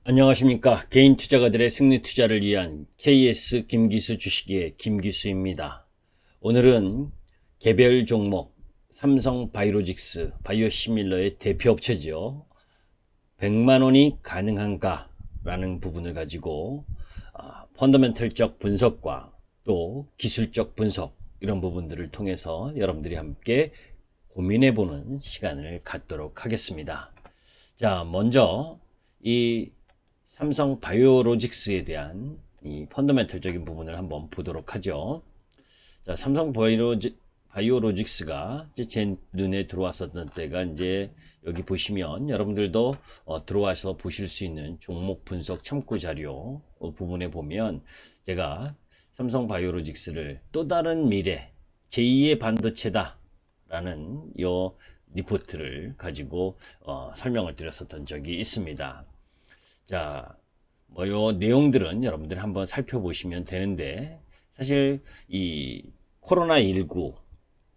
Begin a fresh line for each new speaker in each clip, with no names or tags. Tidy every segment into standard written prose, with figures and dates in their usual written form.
안녕하십니까. 개인 투자가들의 승리 투자를 위한 KS 김기수 주식의 김기수입니다. 오늘은 개별 종목 삼성 바이오로직스 바이오시밀러의 대표 업체죠. 100만원이 가능한가 라는 부분을 가지고 펀더멘털적 분석과 또 기술적 분석 이런 부분들을 통해서 여러분들이 함께 고민해보는 시간을 갖도록 하겠습니다. 자, 먼저 이 삼성 바이오로직스에 대한 이 펀더멘털적인 부분을 한번 보도록 하죠. 자, 삼성 바이오로직스가 제 눈에 들어왔었던 때가 이제 여기 보시면 여러분들도 들어와서 보실 수 있는 종목 분석 참고 자료 부분에 보면 제가 삼성 바이오로직스를 또 다른 미래 제2의 반도체다 라는 이 리포트를 가지고 설명을 드렸었던 적이 있습니다. 자, 요 내용들은 여러분들 한번 살펴보시면 되는데, 사실 이 코로나19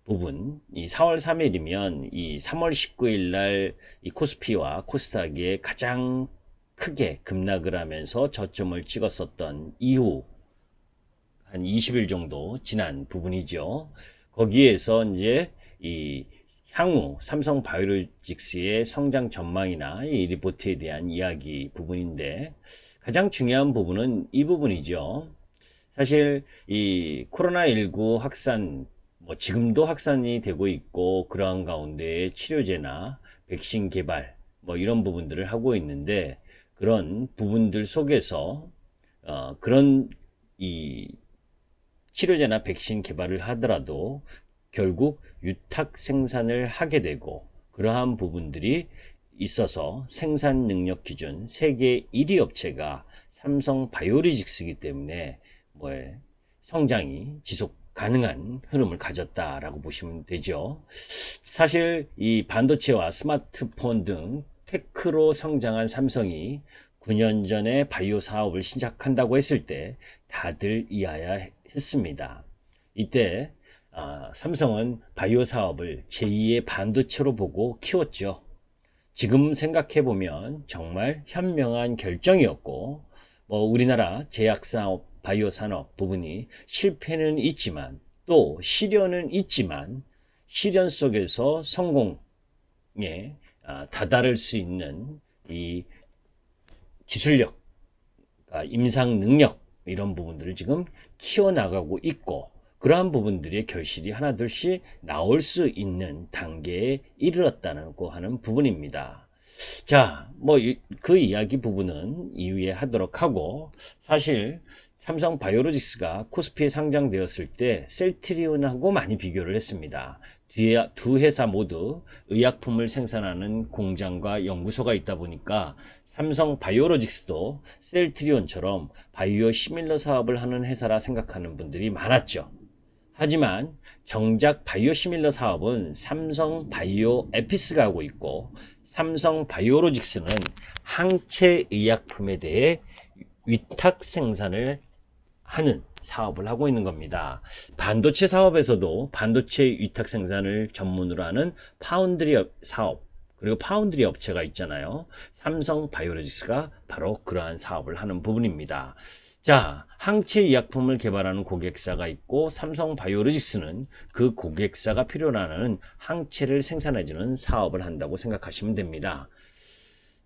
부분, 이 4월 3일이면 이 3월 19일 날 이 코스피와 코스닥이 가장 크게 급락을 하면서 저점을 찍었었던 이후 한 20일 정도 지난 부분이죠. 거기에서 이제 이 향후 삼성 바이오로직스의 성장 전망이나 이 리포트에 대한 이야기 부분인데, 가장 중요한 부분은 이 부분이죠. 사실 이 코로나19 확산, 지금도 확산이 되고 있고 그러한 가운데 치료제나 백신 개발 이런 부분들을 하고 있는데, 그런 부분들 속에서 그런 이 치료제나 백신 개발을 하더라도 결국 유탁 생산을 하게 되고, 그러한 부분들이 있어서 생산 능력 기준 세계 1위 업체가 삼성 바이오로직스이기 때문에 성장이 지속 가능한 흐름을 가졌다라고 보시면 되죠. 사실 이 반도체와 스마트폰 등 테크로 성장한 삼성이 9년 전에 바이오 사업을 시작한다고 했을 때 다들 이해해야 했습니다. 이때 삼성은 바이오 사업을 제2의 반도체로 보고 키웠죠. 지금 생각해보면 정말 현명한 결정이었고, 우리나라 제약사업, 바이오 산업 부분이 실패는 있지만 또 시련은 있지만 시련 속에서 성공에 다다를 수 있는 이 기술력, 임상 능력 이런 부분들을 지금 키워나가고 있고, 그러한 부분들의 결실이 하나둘씩 나올 수 있는 단계에 이르렀다고 하는 부분입니다. 자, 그 이야기 부분은 이후에 하도록 하고, 사실 삼성 바이오로직스가 코스피에 상장되었을 때 셀트리온하고 많이 비교를 했습니다. 두 회사 모두 의약품을 생산하는 공장과 연구소가 있다 보니까 삼성 바이오로직스도 셀트리온처럼 바이오 시밀러 사업을 하는 회사라 생각하는 분들이 많았죠. 하지만 정작 바이오 시밀러 사업은 삼성 바이오 에피스가 하고 있고, 삼성 바이오로직스는 항체 의약품에 대해 위탁 생산을 하는 사업을 하고 있는 겁니다. 반도체 사업에서도 반도체 위탁 생산을 전문으로 하는 파운드리 사업, 그리고 파운드리 업체가 있잖아요. 삼성 바이오로직스가 바로 그러한 사업을 하는 부분입니다. 자, 항체 의약품을 개발하는 고객사가 있고, 삼성 바이오로직스는 그 고객사가 필요로 하는 항체를 생산해주는 사업을 한다고 생각하시면 됩니다.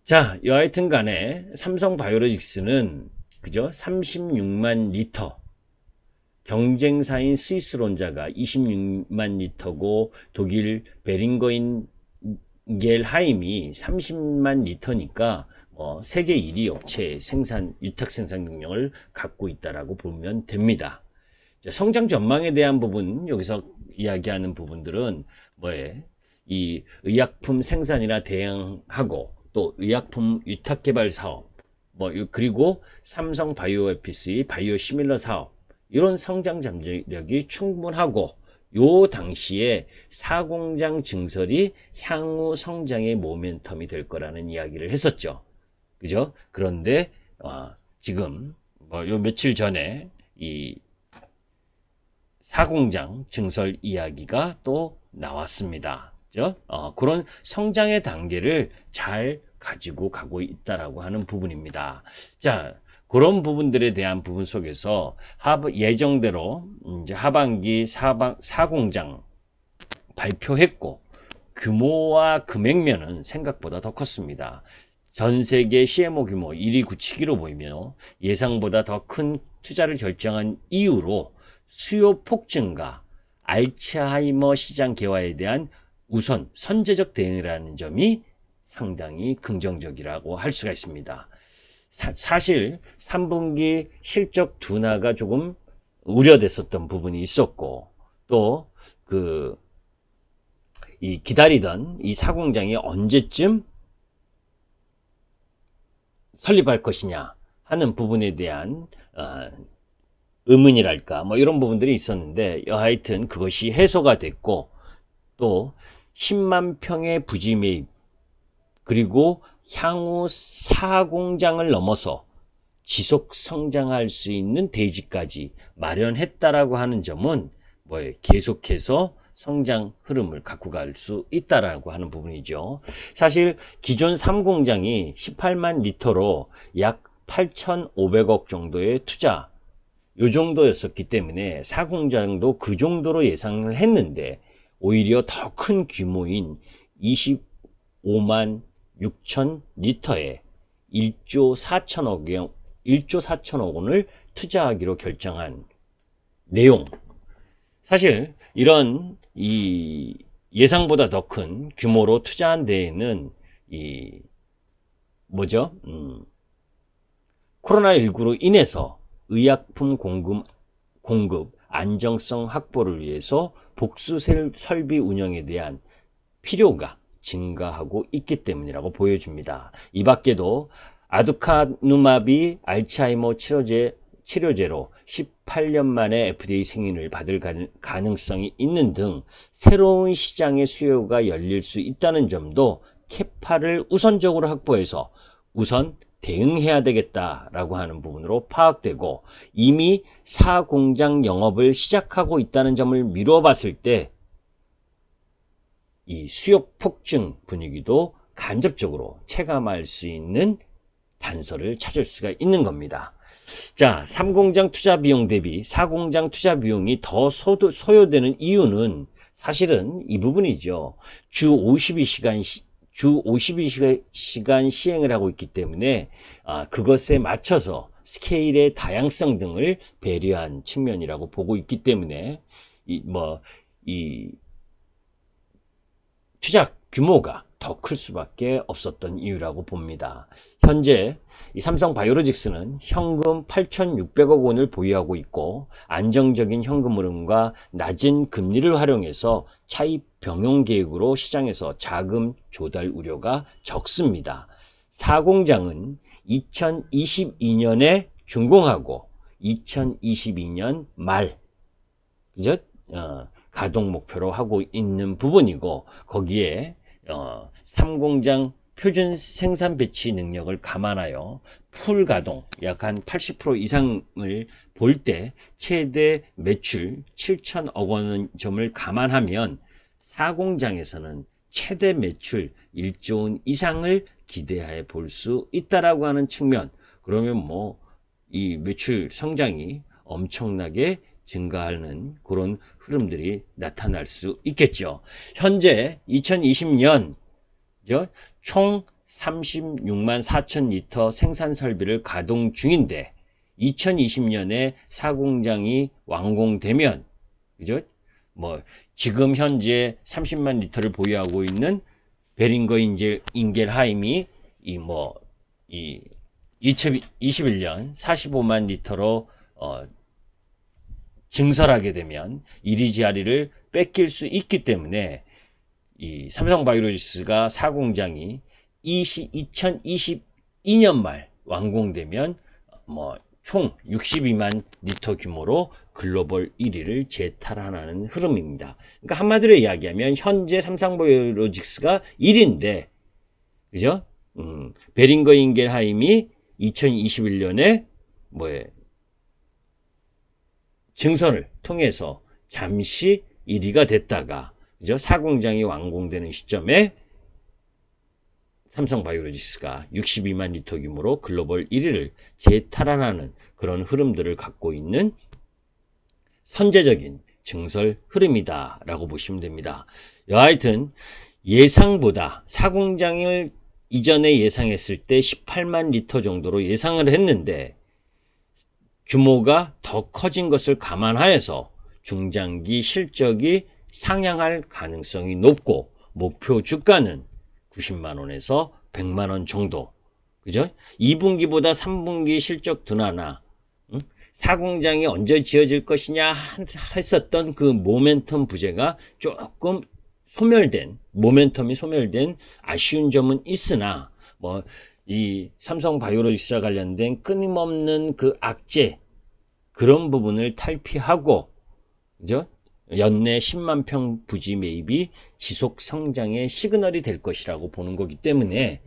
자, 여하튼 간에 삼성 바이오로직스는 그죠? 36만 리터, 경쟁사인 스위스론자가 26만 리터고, 독일 베링거인 겔하임이 30만 리터니까 세계 1위 업체의 위탁 생산 능력을 갖고 있다라고 보면 됩니다. 성장 전망에 대한 부분, 여기서 이야기하는 부분들은 이 의약품 생산이나 대응하고, 또 의약품 위탁 개발 사업, 그리고 삼성 바이오에피스의 바이오 시밀러 사업, 이런 성장 잠재력이 충분하고, 요 당시에 사공장 증설이 향후 성장의 모멘텀이 될 거라는 이야기를 했었죠. 그죠? 그런데 지금 요 며칠 전에 이 사공장 증설 이야기가 또 나왔습니다. 그죠? 그런 성장의 단계를 잘 가지고 가고 있다라고 하는 부분입니다. 자, 그런 부분들에 대한 부분 속에서 예정대로 이제 하반기 사공장 발표했고, 규모와 금액면은 생각보다 더 컸습니다. 전 세계 CMO 규모 1위 굳히기로 보이며 예상보다 더 큰 투자를 결정한 이유로 수요 폭증과 알츠하이머 시장 개화에 대한 우선 선제적 대응이라는 점이 상당히 긍정적이라고 할 수가 있습니다. 사실 3분기 실적 둔화가 조금 우려됐었던 부분이 있었고, 또 이 기다리던 이 사공장이 언제쯤 설립할 것이냐 하는 부분에 대한 의문이랄까 뭐 이런 부분들이 있었는데, 하여튼 그것이 해소가 됐고, 또 10만 평의 부지 매입, 그리고 향후 사공장을 넘어서 지속 성장할 수 있는 대지까지 마련했다라고 하는 점은 계속해서 성장 흐름을 갖고 갈 수 있다라고 하는 부분이죠. 사실 기존 3공장이 18만 리터로 약 8,500억 정도의 투자, 요 정도였었기 때문에 4공장도 그 정도로 예상을 했는데, 오히려 더 큰 규모인 25만 6천 리터에 1조 4천억 원을 투자하기로 결정한 내용. 사실 이런 예상보다 더 큰 규모로 투자한 데에는 코로나19로 인해서 의약품 공급 안정성 확보를 위해서 복수 설비 운영에 대한 필요가 증가하고 있기 때문이라고 보여집니다. 이 밖에도 아두카누마비 알츠하이머 치료제로 18년 만에 FDA 승인을 받을 가능성이 있는 등 새로운 시장의 수요가 열릴 수 있다는 점도 캐파를 우선적으로 확보해서 우선 대응해야 되겠다라고 하는 부분으로 파악되고, 이미 4공장 영업을 시작하고 있다는 점을 미루어 봤을 때 이 수요 폭증 분위기도 간접적으로 체감할 수 있는 단서를 찾을 수가 있는 겁니다. 자, 3공장 투자 비용 대비 4공장 투자 비용이 더 소요되는 이유는 사실은 이 부분이죠. 주 52시간 시행을 하고 있기 때문에 그것에 맞춰서 스케일의 다양성 등을 배려한 측면이라고 보고 있기 때문에 이 투자 규모가 더 클 수밖에 없었던 이유라고 봅니다. 현재 이 삼성바이오로직스는 현금 8,600억 원을 보유하고 있고, 안정적인 현금 흐름과 낮은 금리를 활용해서 차입 병용 계획으로 시장에서 자금 조달 우려가 적습니다. 4공장은 2022년에 준공하고 2022년 말 가동 목표로 하고 있는 부분이고, 거기에 3공장 표준 생산 배치 능력을 감안하여 풀 가동 약 한 80% 이상을 볼 때 최대 매출 7천억 원 점을 감안하면 4공장에서는 최대 매출 1조 원 이상을 기대해 볼 수 있다라고 하는 측면. 그러면 이 매출 성장이 엄청나게 증가하는 그런 흐름들이 나타날 수 있겠죠. 현재 2020년 총 36만 4천 리터 생산 설비를 가동 중인데, 2020년에 4공장이 완공되면 지금 현재 30만 리터를 보유하고 있는 베링거 인겔하임이 2021년 45만 리터로 증설하게 되면 이리지아리를 뺏길 수 있기 때문에 이 삼성바이오로직스가 4공장이 2022년 말 완공되면 총 62만 리터 규모로 글로벌 1위를 재탈환하는 흐름입니다. 그러니까 한마디로 이야기하면 현재 삼성바이오로직스가 1위인데, 그죠? 베링거 인겔하임이 2021년에 증설을 통해서 잠시 1위가 됐다가 4공장이 완공되는 시점에 삼성바이오로직스가 62만 리터 규모로 글로벌 1위를 재탈환하는 그런 흐름들을 갖고 있는 선제적인 증설 흐름이다라고 보시면 됩니다. 여하튼 예상보다 사공장을 이전에 예상했을 때 18만 리터 정도로 예상을 했는데 규모가 더 커진 것을 감안하여서 중장기 실적이 상향할 가능성이 높고 목표 주가는 90만 원에서 100만 원 정도. 그죠? 2분기보다 3분기 실적 둔화나 사공장이 언제 지어질 것이냐 했었던 그 모멘텀 부재가 조금 모멘텀이 소멸된 아쉬운 점은 있으나 이 삼성바이오로직스와 관련된 끊임없는 그 악재 그런 부분을 탈피하고 그죠? 연내 10만 평 부지 매입이 지속 성장의 시그널이 될 것이라고 보는 거기 때문에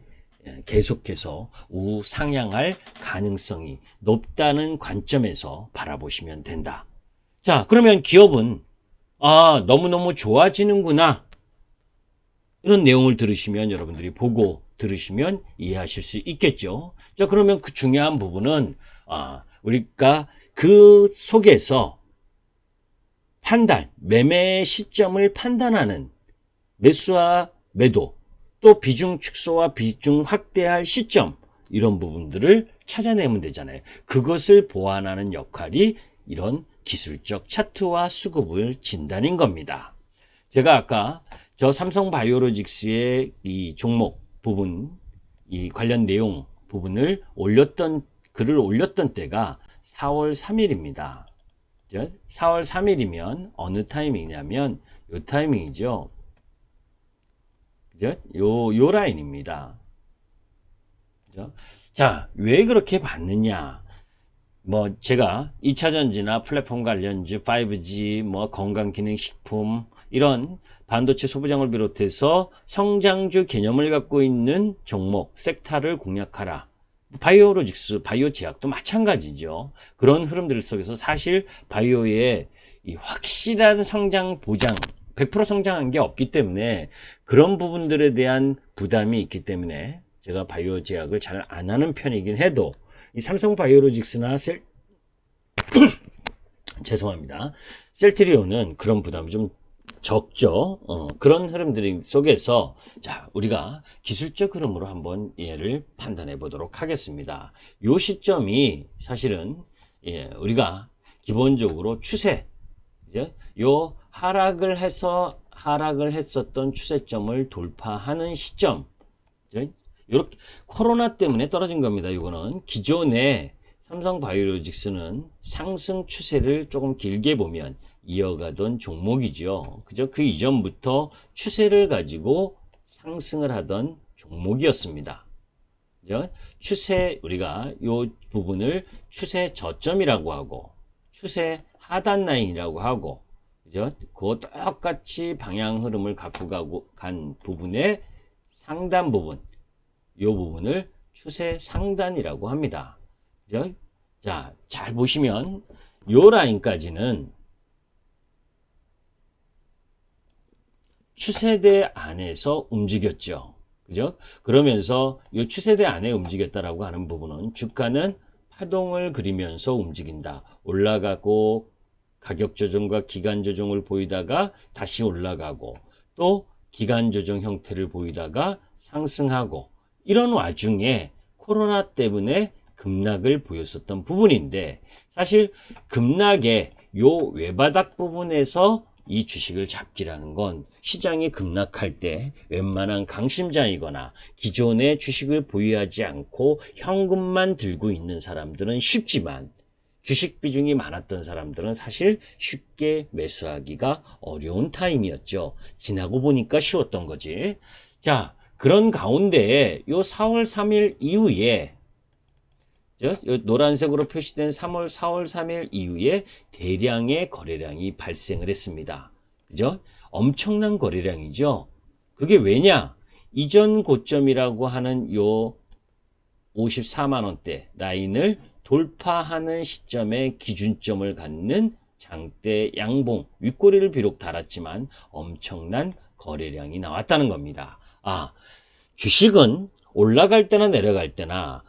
계속해서 우상향할 가능성이 높다는 관점에서 바라보시면 된다. 자, 그러면 기업은 너무너무 좋아지는구나. 이런 내용을 들으시면 여러분들이 보고 들으시면 이해하실 수 있겠죠. 자, 그러면 그 중요한 부분은 우리가 그 속에서 매매 시점을 판단하는 매수와 매도, 또 비중 축소와 비중 확대할 시점, 이런 부분들을 찾아내면 되잖아요. 그것을 보완하는 역할이 이런 기술적 차트와 수급을 진단인 겁니다. 제가 아까 저 삼성바이오로직스의 이 종목 부분, 이 관련 내용 부분을 글을 올렸던 때가 4월 3일입니다. 4월 3일이면 어느 타이밍이냐면 요 타이밍이죠. 그죠? 요 라인입니다. 그죠? 자, 왜 그렇게 봤느냐? 제가 2차전지나 플랫폼 관련주, 5G, 건강기능식품, 이런 반도체 소부장을 비롯해서 성장주 개념을 갖고 있는 종목, 섹터를 공략하라. 바이오로직스, 바이오제약도 마찬가지죠. 그런 흐름들 속에서 사실 바이오의 이 확실한 성장 보장, 100% 성장한 게 없기 때문에 그런 부분들에 대한 부담이 있기 때문에 제가 바이오제약을 잘 안 하는 편이긴 해도 이 삼성바이오로직스나 죄송합니다. 셀트리온은 그런 부담이 좀 적죠. 그런 흐름들 속에서 자, 우리가 기술적 흐름으로 한번 얘를 판단해 보도록 하겠습니다. 요 시점이 사실은 우리가 기본적으로 추세, 요 하락을 했었던 추세점을 돌파하는 시점, 이렇게 코로나 때문에 떨어진 겁니다. 이거는 기존에 삼성바이오로직스는 상승 추세를 조금 길게 보면 이어가던 종목이죠. 그죠? 그 이전부터 추세를 가지고 상승을 하던 종목이었습니다. 그죠? 우리가 이 부분을 추세 저점이라고 하고, 추세 하단 라인이라고 하고, 그죠? 그 똑같이 방향 흐름을 갖고 간 부분의 상단 부분, 이 부분을 추세 상단이라고 합니다. 그죠? 자, 잘 보시면, 요 라인까지는 추세대 안에서 움직였죠. 그죠? 그러면서 이 추세대 안에 움직였다라고 하는 부분은 주가는 파동을 그리면서 움직인다. 올라가고 가격 조정과 기간 조정을 보이다가 다시 올라가고 또 기간 조정 형태를 보이다가 상승하고 이런 와중에 코로나 때문에 급락을 보였었던 부분인데 사실 급락의 요 외바닥 부분에서 이 주식을 잡기라는 건 시장이 급락할 때 웬만한 강심장이거나 기존의 주식을 보유하지 않고 현금만 들고 있는 사람들은 쉽지만 주식 비중이 많았던 사람들은 사실 쉽게 매수하기가 어려운 타임이었죠. 지나고 보니까 쉬웠던 거지. 자, 그런 가운데에 요 4월 3일 이후에 노란색으로 표시된 4월 3일 이후에 대량의 거래량이 발생을 했습니다. 그죠? 엄청난 거래량이죠. 그게 왜냐? 이전 고점이라고 하는 요 54만원대 라인을 돌파하는 시점에 기준점을 갖는 장대 양봉, 윗꼬리를 비록 달았지만 엄청난 거래량이 나왔다는 겁니다. 주식은 올라갈 때나 내려갈 때나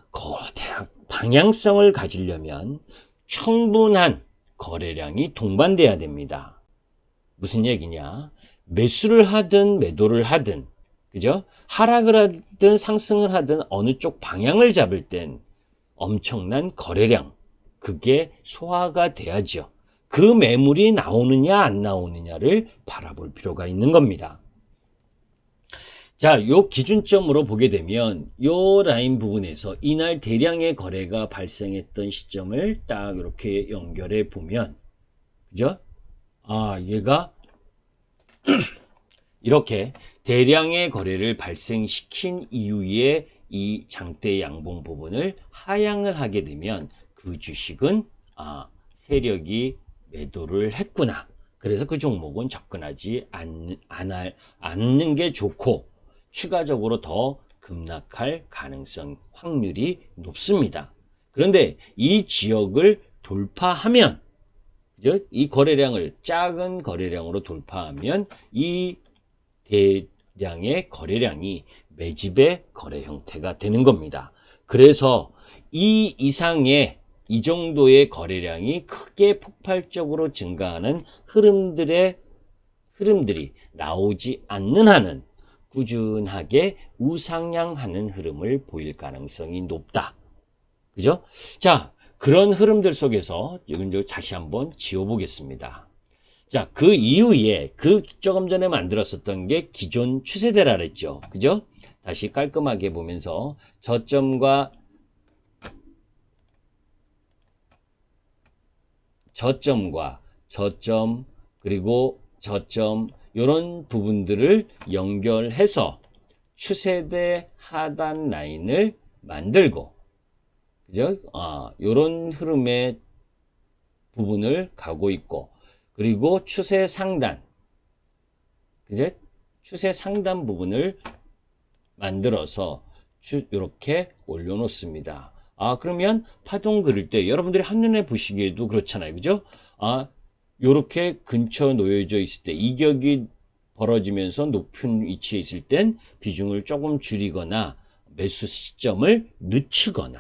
방향성을 가지려면 충분한 거래량이 동반돼야 됩니다. 무슨 얘기냐? 매수를 하든 매도를 하든, 그죠? 하락을 하든 상승을 하든 어느 쪽 방향을 잡을 땐 엄청난 거래량, 그게 소화가 돼야죠. 그 매물이 나오느냐 안 나오느냐를 바라볼 필요가 있는 겁니다. 자, 요 기준점으로 보게 되면 요 라인 부분에서 이날 대량의 거래가 발생했던 시점을 딱 이렇게 연결해 보면, 그죠? 아, 얘가 이렇게 대량의 거래를 발생시킨 이후에 이 장대 양봉 부분을 하향을 하게 되면 그 주식은 세력이 매도를 했구나. 그래서 그 종목은 접근하지 않는 게 좋고 추가적으로 더 급락할 가능성 확률이 높습니다. 그런데 이 지역을 돌파하면, 이 거래량을 작은 거래량으로 돌파하면 이 대량의 거래량이 매집의 거래 형태가 되는 겁니다. 그래서 이 이상의 이 정도의 거래량이 크게 폭발적으로 증가하는 흐름들이 나오지 않는 한은 꾸준하게 우상향하는 흐름을 보일 가능성이 높다. 그죠? 자, 그런 흐름들 속에서 이건 다시 한번 지워보겠습니다. 자, 그 이후에 조금 전에 만들었었던 게 기존 추세대라 그랬죠. 그죠? 다시 깔끔하게 보면서 저점과 저점 그리고 저점 이런 부분들을 연결해서 추세대 하단 라인을 만들고, 그죠? 요런 흐름의 부분을 가고 있고, 그리고 추세 상단, 그죠? 추세 상단 부분을 만들어서 이렇게 올려놓습니다. 그러면 파동 그릴 때 여러분들이 한눈에 보시기에도 그렇잖아요. 그죠? 요렇게 근처 놓여져 있을 때 이격이 벌어지면서 높은 위치에 있을 땐 비중을 조금 줄이거나 매수 시점을 늦추거나,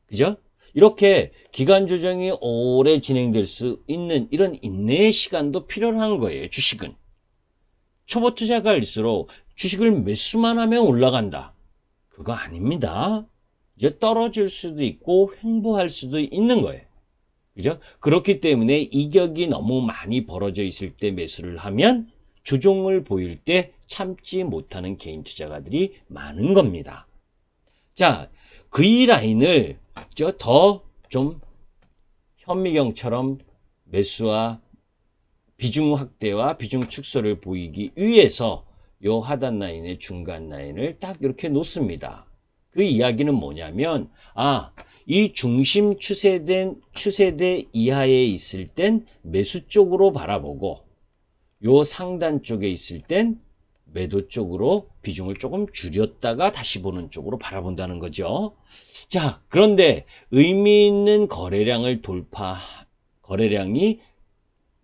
그죠? 이렇게 기간 조정이 오래 진행될 수 있는 이런 인내의 시간도 필요한 거예요. 주식은 초보 투자가일수록 주식을 매수만 하면 올라간다, 그거 아닙니다. 이제 떨어질 수도 있고 횡보할 수도 있는 거예요. 그죠? 그렇기 때문에 이격이 너무 많이 벌어져 있을 때 매수를 하면 조정을 보일 때 참지 못하는 개인 투자가들이 많은 겁니다. 자, 그 이 라인을 더 좀 현미경처럼 매수와 비중 확대와 비중 축소를 보이기 위해서 요 하단 라인의 중간 라인을 딱 이렇게 놓습니다. 그 이야기는 뭐냐면, 이 중심 추세대 이하에 있을 땐 매수 쪽으로 바라보고, 요 상단 쪽에 있을 땐 매도 쪽으로 비중을 조금 줄였다가 다시 보는 쪽으로 바라본다는 거죠. 자, 그런데 의미 있는 거래량이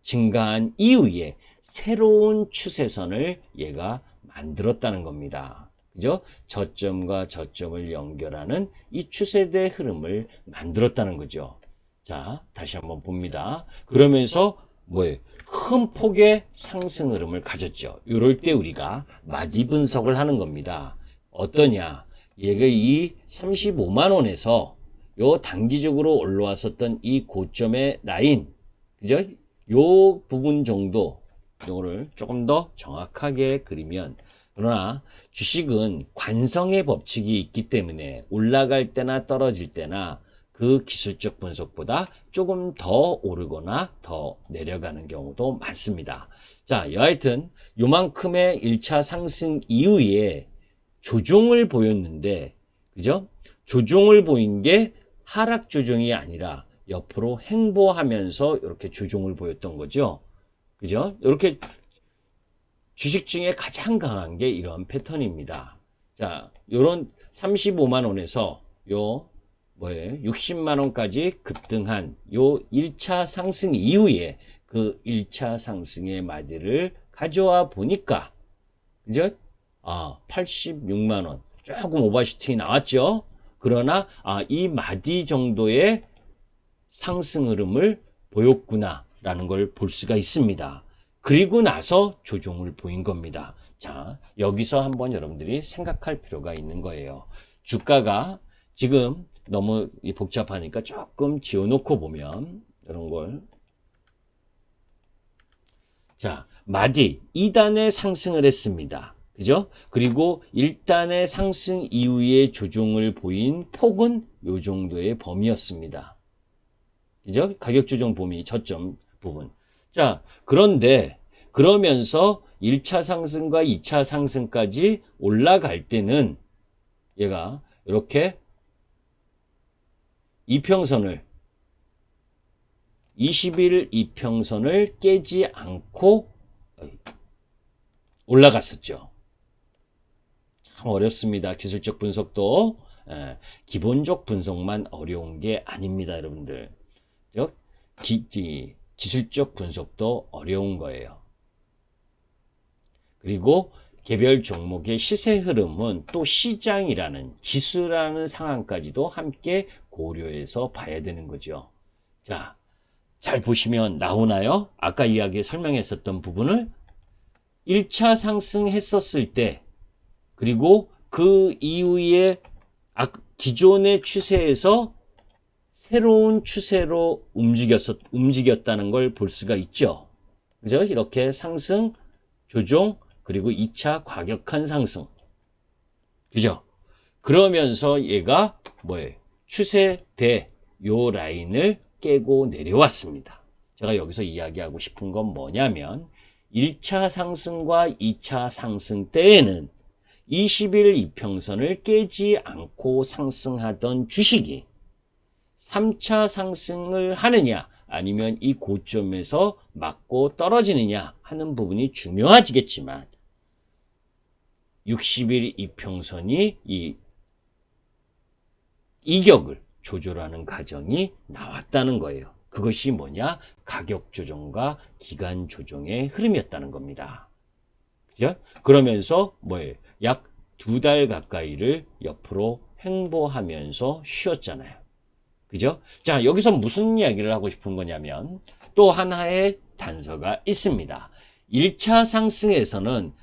증가한 이후에 새로운 추세선을 얘가 만들었다는 겁니다. 그죠? 저점과 저점을 연결하는 이 추세대 흐름을 만들었다는 거죠. 자, 다시 한번 봅니다. 그러면서 큰 폭의 상승 흐름을 가졌죠. 이럴 때 우리가 마디 분석을 하는 겁니다. 어떠냐? 얘가 이 35만 원에서 요 단기적으로 올라왔었던 이 고점의 라인, 그죠? 요 부분 정도, 요거를 조금 더 정확하게 그리면, 그러나 주식은 관성의 법칙이 있기 때문에 올라갈 때나 떨어질 때나 그 기술적 분석보다 조금 더 오르거나 더 내려가는 경우도 많습니다. 자, 여하튼 요만큼의 1차 상승 이후에 조정을 보였는데, 그죠? 조정을 보인 게 하락 조정이 아니라 옆으로 횡보하면서 이렇게 조정을 보였던 거죠. 그죠? 이렇게 주식 중에 가장 강한 게 이런 패턴입니다. 자, 요런 35만 원에서 60만 원까지 급등한 요 1차 상승 이후에 그 1차 상승의 마디를 가져와 보니까, 그죠? 86만 원. 조금 오버슈팅이 나왔죠. 그러나 이 마디 정도의 상승 흐름을 보였구나 라는 걸 볼 수가 있습니다. 그리고 나서 조정을 보인 겁니다. 자, 여기서 한번 여러분들이 생각할 필요가 있는 거예요. 주가가 지금 너무 복잡하니까 조금 지어놓고 보면 이런 걸, 자, 마디 2단에 상승을 했습니다. 그죠? 그리고 1단의 상승 이후에 조정을 보인 폭은 이 정도의 범위였습니다. 그죠? 가격 조정 범위 저점 부분. 자, 그런데 그러면서 1차 상승과 2차 상승까지 올라갈 때는 얘가 이렇게 이평선을 20일 이평선을 깨지 않고 올라갔었죠. 참 어렵습니다. 기술적 분석도 기본적 분석만 어려운 게 아닙니다, 여러분들. 기술적 분석도 어려운 거예요. 그리고 개별 종목의 시세 흐름은 또 시장이라는 지수라는 상황까지도 함께 고려해서 봐야 되는 거죠. 자, 잘 보시면 나오나요? 아까 이야기 설명했었던 부분을 1차 상승했었을 때, 그리고 그 이후에 기존의 추세에서 새로운 추세로 움직였다는 걸 볼 수가 있죠. 그죠? 이렇게 상승, 조정, 그리고 2차 과격한 상승. 그죠? 그러면서 얘가 뭐예요? 추세대 요 라인을 깨고 내려왔습니다. 제가 여기서 이야기하고 싶은 건 뭐냐면 1차 상승과 2차 상승 때에는 20일 이평선을 깨지 않고 상승하던 주식이 3차 상승을 하느냐 아니면 이 고점에서 맞고 떨어지느냐 하는 부분이 중요하지겠지만 60일 이평선이 이 이격을 조절하는 과정이 나왔다는 거예요. 그것이 뭐냐? 가격 조정과 기간 조정의 흐름이었다는 겁니다. 그죠? 그러면서 뭐예요? 약 2달 가까이를 옆으로 횡보하면서 쉬었잖아요. 그죠? 자, 여기서 무슨 이야기를 하고 싶은 거냐면 또 하나의 단서가 있습니다. 1차 상승에서는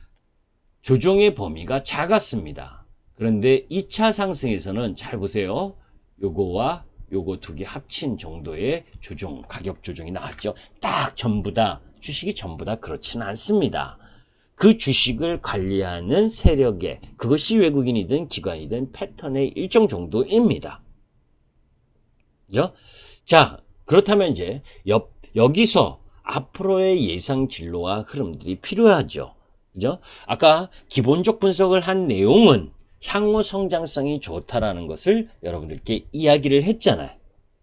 조정의 범위가 작았습니다. 그런데 2차 상승에서는 잘 보세요. 요거와 요거 두 개 합친 정도의 조정, 가격 조정이 나왔죠. 딱 전부 다, 주식이 전부 다 그렇지는 않습니다. 그 주식을 관리하는 세력의, 그것이 외국인이든 기관이든 패턴의 일정 정도입니다. 그죠? 자, 그렇다면 이제 여기서 앞으로의 예상 진로와 흐름들이 필요하죠. 그죠? 아까 기본적 분석을 한 내용은 향후 성장성이 좋다라는 것을 여러분들께 이야기를 했잖아요.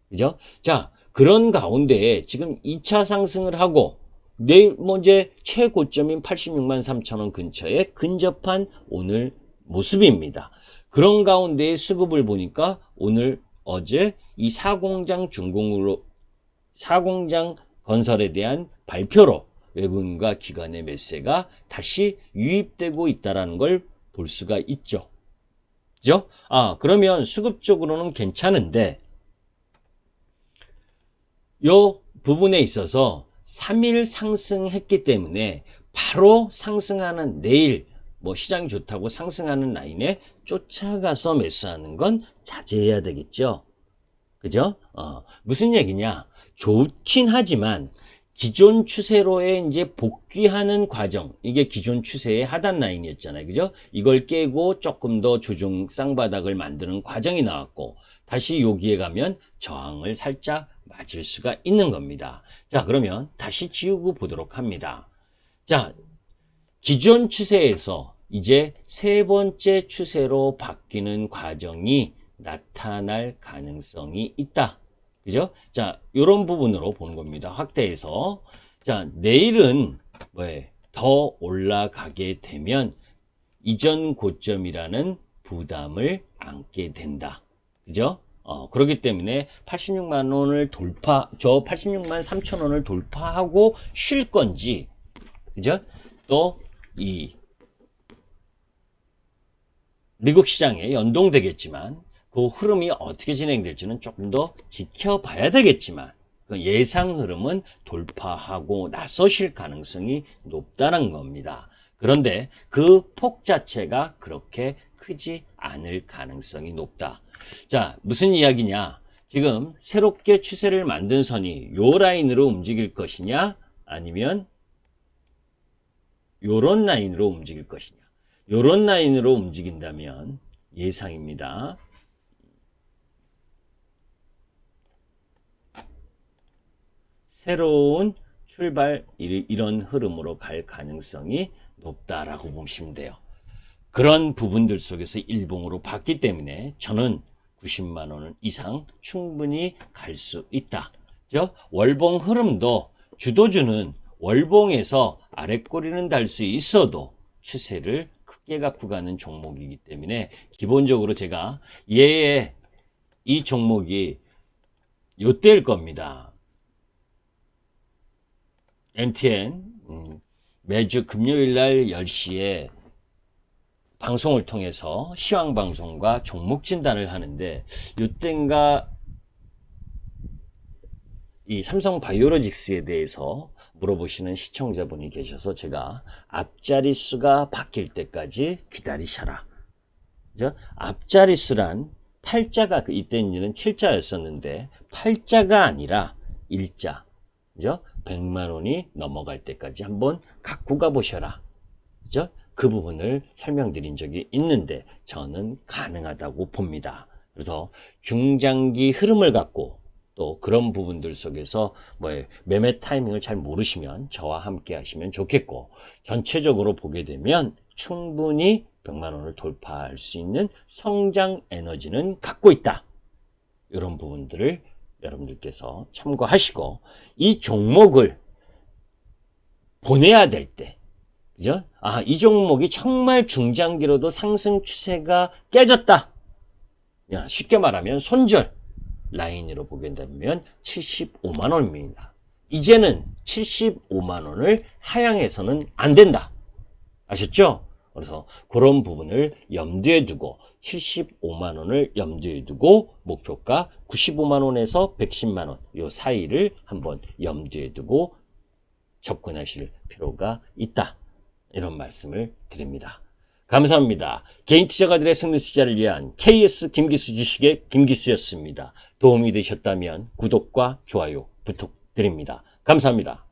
그죠? 자, 그런 가운데 지금 2차 상승을 하고 내일 이제 최고점인 86만 3천원 근처에 근접한 오늘 모습입니다. 그런 가운데 수급을 보니까 오늘 어제 이 사공장 건설에 대한 발표로 외국인과 기관의 매수세가 다시 유입되고 있다는 걸 볼 수가 있죠. 그죠? 그러면 수급적으로는 괜찮은데 요 부분에 있어서 3일 상승했기 때문에 바로 상승하는 내일 시장이 좋다고 상승하는 라인에 쫓아가서 매수하는 건 자제해야 되겠죠. 그죠? 무슨 얘기냐? 좋긴 하지만 기존 추세로의 이제 복귀하는 과정, 이게 기존 추세의 하단 라인이었잖아요. 그죠? 이걸 깨고 조금 더 조정 쌍바닥을 만드는 과정이 나왔고, 다시 여기에 가면 저항을 살짝 맞을 수가 있는 겁니다. 자, 그러면 다시 지우고 보도록 합니다. 자, 기존 추세에서 이제 세 번째 추세로 바뀌는 과정이 나타날 가능성이 있다. 그죠? 자, 요런 부분으로 보는 겁니다. 확대해서. 자, 내일은 더 올라가게 되면 이전 고점이라는 부담을 안게 된다. 그죠? 그렇기 때문에 86만 원을 86만 3천 원을 돌파하고 쉴 건지, 그죠? 또 미국 시장에 연동되겠지만 그 흐름이 어떻게 진행될지는 조금 더 지켜봐야 되겠지만 그 예상 흐름은 돌파하고 나서실 가능성이 높다는 겁니다. 그런데 그 폭 자체가 그렇게 크지 않을 가능성이 높다. 자, 무슨 이야기냐? 지금 새롭게 추세를 만든 선이 요 라인으로 움직일 것이냐? 아니면 요런 라인으로 움직일 것이냐? 요런 라인으로 움직인다면 예상입니다. 새로운 출발 이런 흐름으로 갈 가능성이 높다라고 보시면 돼요. 그런 부분들 속에서 일봉으로 봤기 때문에 저는 90만 원 이상 충분히 갈 수 있다. 월봉 흐름도 주도주는 월봉에서 아랫꼬리는 달 수 있어도 추세를 크게 갖고 가는 종목이기 때문에 기본적으로 제가 얘의 이 종목이 요때일 겁니다. MTN 매주 금요일날 10시에 방송을 통해서 시황방송과 종목 진단을 하는데 이땐가 이 삼성바이오로직스에 대해서 물어보시는 시청자분이 계셔서 제가 앞자리 수가 바뀔 때까지 기다리셔라. 앞자리 수란 8자가 이때는 7자였었는데 8자가 아니라 1자. 100만 원이 넘어갈 때까지 한번 갖고 가보셔라. 그 부분을 설명드린 적이 있는데 저는 가능하다고 봅니다. 그래서 중장기 흐름을 갖고 또 그런 부분들 속에서 매매 타이밍을 잘 모르시면 저와 함께 하시면 좋겠고, 전체적으로 보게 되면 충분히 100만 원을 돌파할 수 있는 성장 에너지는 갖고 있다. 이런 부분들을 여러분들께서 참고하시고, 이 종목을 보내야 될 때, 이 종목이 정말 중장기로도 상승 추세가 깨졌다. 쉽게 말하면 손절 라인으로 보게 되면 75만 원입니다. 이제는 75만 원을 하향해서는 안 된다. 아셨죠? 그래서 그런 부분을 염두에 두고 75만 원을 염두에 두고 목표가 95만 원에서 110만 원 이 사이를 한번 염두에 두고 접근하실 필요가 있다. 이런 말씀을 드립니다. 감사합니다. 개인 투자가들의 승리 투자를 위한 KS 김기수 주식의 김기수였습니다. 도움이 되셨다면 구독과 좋아요 부탁드립니다. 감사합니다.